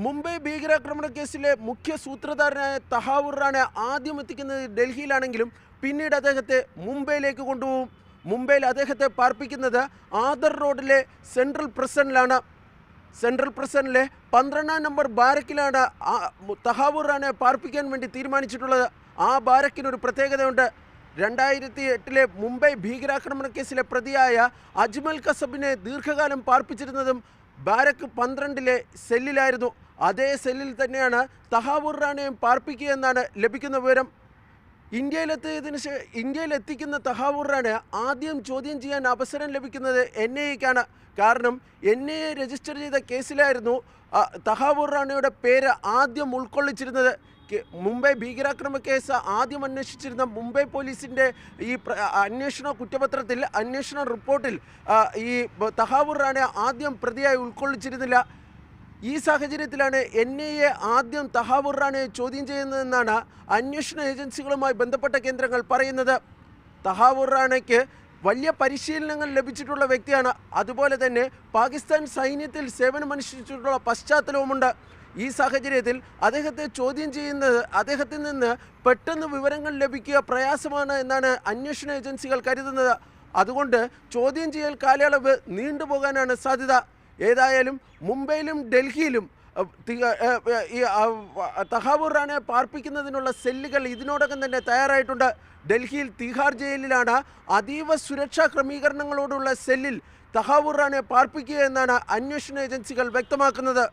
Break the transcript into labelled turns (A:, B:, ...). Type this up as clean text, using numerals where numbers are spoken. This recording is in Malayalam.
A: മുംബൈ ഭീകരാക്രമണ കേസിലെ മുഖ്യ സൂത്രധാരനായ തഹാവൂർ റാണെ ആദ്യം എത്തിക്കുന്നത് ഡൽഹിയിലാണെങ്കിലും പിന്നീട് അദ്ദേഹത്തെ മുംബൈയിലേക്ക് കൊണ്ടുപോകും. മുംബൈയിൽ അദ്ദേഹത്തെ പാർപ്പിക്കുന്നത് ആദർ റോഡിലെ central പ്രിസണിലാണ്. Central പ്രിസണിലെ 12-ാം number ബാരക്കിലാണ് Tahawwur Rane പാർപ്പിക്കാൻ വേണ്ടി തീരുമാനിച്ചിട്ടുള്ളത്. ആ ബാരക്കിനൊരു പ്രത്യേകതയുണ്ട്. 2008-ലെ മുംബൈ ഭീകരാക്രമണ കേസിലെ പ്രതിയായ അജ്മൽ കസബിനെ ദീർഘകാലം പാർപ്പിച്ചിരുന്നതും ബാരക്ക് 12-ലെ സെല്ലിലായിരുന്നു. അതേ സെല്ലിൽ തന്നെയാണ് തഹാവൂർ റാണയെയും പാർപ്പിക്കുക എന്നാണ് ലഭിക്കുന്ന വിവരം. ഇന്ത്യയിലെത്തിക്കുന്ന തഹാവൂർ റാണെ ആദ്യം ചോദ്യം ചെയ്യാൻ അവസരം ലഭിക്കുന്നത് NIA-ക്കാണ്. കാരണം NIA രജിസ്റ്റർ ചെയ്ത കേസിലായിരുന്നു തഹാവൂർ റാണയുടെ പേര് ആദ്യം ഉൾക്കൊള്ളിച്ചിരുന്നത്. മുംബൈ ഭീകരാക്രമണ കേസ് ആദ്യം അന്വേഷിച്ചിരുന്ന മുംബൈ പോലീസിൻ്റെ ഈ അന്വേഷണ കുറ്റപത്രത്തിൽ, അന്വേഷണ റിപ്പോർട്ടിൽ ഈ തഹാവൂർ റാണെ ആദ്യം പ്രതിയായി ഉൾക്കൊള്ളിച്ചിരുന്നില്ല. ഈ സാഹചര്യത്തിലാണ് NIA ആദ്യം തഹാവൂർ റാണയെ ചോദ്യം ചെയ്യുന്നതെന്നാണ് അന്വേഷണ ഏജൻസികളുമായി ബന്ധപ്പെട്ട കേന്ദ്രങ്ങൾ പറയുന്നത്. തഹാവൂർ റാണയ്ക്ക് വലിയ പരിശീലനങ്ങൾ ലഭിച്ചിട്ടുള്ള വ്യക്തിയാണ്. അതുപോലെ തന്നെ പാകിസ്ഥാൻ സൈന്യത്തിൽ സേവനമനുഷ്ഠിച്ചിട്ടുള്ള പശ്ചാത്തലവുമുണ്ട്. ഈ സാഹചര്യത്തിൽ അദ്ദേഹത്തെ ചോദ്യം ചെയ്യുന്നത് അദ്ദേഹത്തിൽ നിന്ന് പെട്ടെന്ന് വിവരങ്ങൾ ലഭിക്കുക പ്രയാസമാണ് എന്നാണ് അന്വേഷണ ഏജൻസികൾ കരുതുന്നത്. അതുകൊണ്ട് ചോദ്യം ചെയ്യൽ കാലയളവ് നീണ്ടുപോകാനാണ് സാധ്യത. ഏതായാലും മുംബൈയിലും ഡൽഹിയിലും ഈ തഹാവൂർ റാണയെ പാർപ്പിക്കുന്നതിനുള്ള സെല്ലുകൾ ഇതിനോടകം തന്നെ തയ്യാറായിട്ടുണ്ട്. ഡൽഹിയിൽ തിഹാർ ജയിലിലാണ് അതീവ സുരക്ഷാ ക്രമീകരണങ്ങളോടുള്ള സെല്ലിൽ തഹാവൂർ റാണയെ പാർപ്പിക്കുക എന്നാണ് അന്വേഷണ ഏജൻസികൾ വ്യക്തമാക്കുന്നത്.